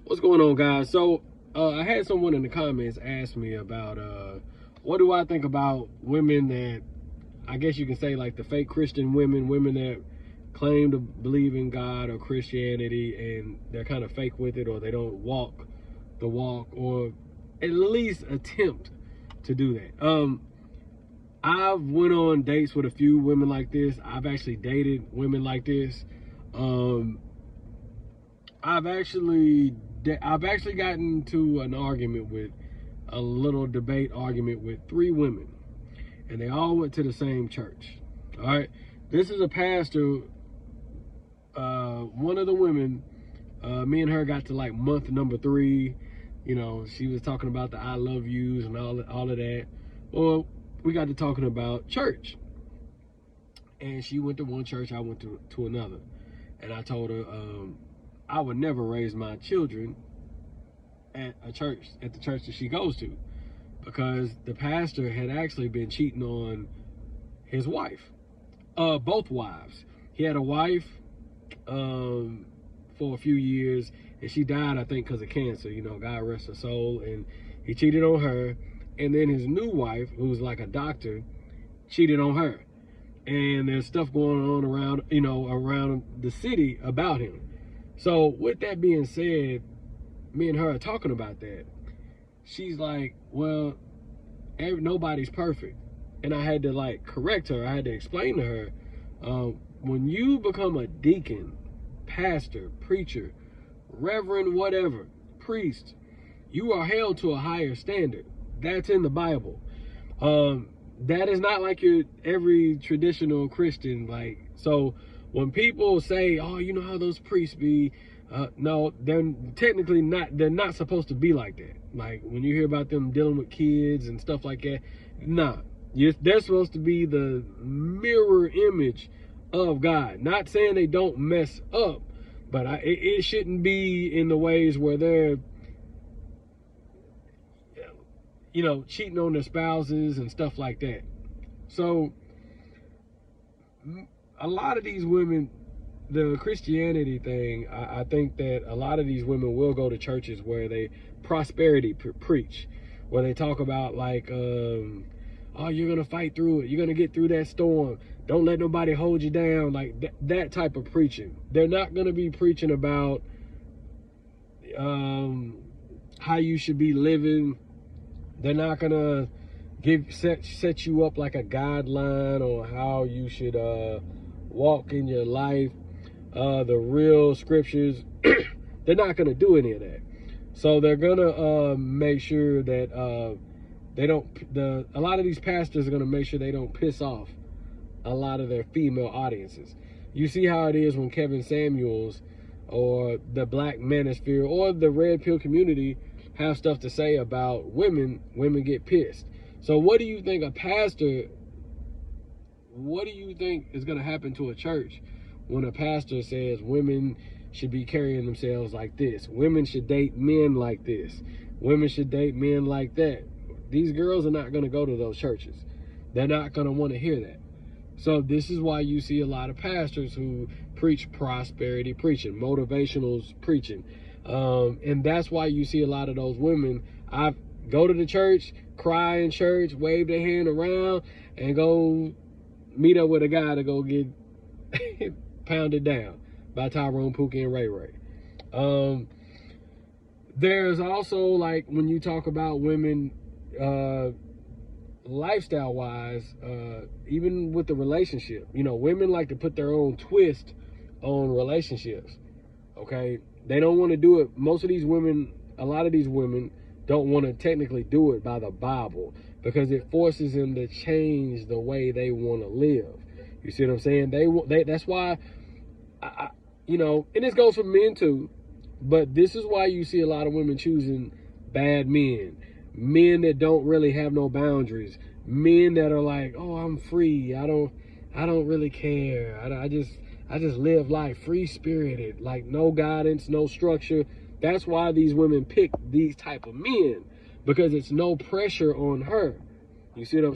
What's going on, guys? So I had someone in the comments ask me about what do I think about women that, I guess you can say, like the fake Christian women that claim to believe in God or Christianity, and they're kind of fake with it, or they don't walk the walk, or at least attempt to do that. I've went on dates with a few women like this. I've actually dated women like this. I've actually gotten to an argument with a little debate argument with 3 women, and they all went to the same church. All right, this is a pastor. One of the women, me and her got to like month number 3. You know, she was talking about the I love yous and all of that. Well, we got to talking about church, and she went to one church, I went to another, and I told her I would never raise my children at the church that she goes to, because the pastor had actually been cheating on his wife, both wives. He had a wife for a few years, and she died, I think, because of cancer. You know, God rest her soul. And he cheated on her, and then his new wife, who was like a doctor, cheated on her. And there's stuff going on around, you know, around the city about him. So with that being said, me and her are talking about that. She's like, well, nobody's perfect. And I had to like correct her. I had to explain to her, when you become a deacon, pastor, preacher, reverend, whatever, priest, you are held to a higher standard. That's in the Bible. That is not like your every traditional Christian. Like, so when people say, oh, you know how those priests be, no, they're technically not. They're not supposed to be like that. Like when you hear about them dealing with kids and stuff like that, nah, they're supposed to be the mirror image of God. Not saying they don't mess up, but it shouldn't be in the ways where they're, you know, cheating on their spouses and stuff like that. So a lot of these women, the Christianity thing, I think that a lot of these women will go to churches where they prosperity preach, where they talk about like, oh, you're gonna fight through it, you're gonna get through that storm, don't let nobody hold you down, like that type of preaching. They're not gonna be preaching about how you should be living. They're not gonna set you up like a guideline on how you should walk in your life, the real scriptures. They're not gonna do any of that. So they're gonna make sure that they don't. A lot of these pastors are gonna make sure they don't piss off a lot of their female audiences. You see how it is when Kevin Samuels or the Black Manosphere or the Red Pill community have stuff to say about women get pissed. So what do you think what do you think is going to happen to a church when a pastor says women should be carrying themselves like this, women should date men like this, women should date men like that? These girls are not going to go to those churches. They're not going to want to hear that. So this is why you see a lot of pastors who preach prosperity preaching, motivational preaching. And that's why you see a lot of those women. I go to the church, cry in church, wave their hand around, and go meet up with a guy to go get pounded down by Tyrone, Pookie, and Ray Ray. There's also, like, when you talk about women, lifestyle wise, even with the relationship, you know, women like to put their own twist on relationships. Okay, they don't want to do it. Most of these women, a lot of these women don't want to technically do it by the Bible, because it forces them to change the way they want to live. You see what I'm saying? That's why, you know, and this goes for men too, but this is why you see a lot of women choosing bad men that don't really have no boundaries, men that are like, oh, I'm free, I don't really care, I just live life free spirited, like no guidance, no structure. That's why these women pick these type of men, because it's no pressure on her. You see what I'm saying?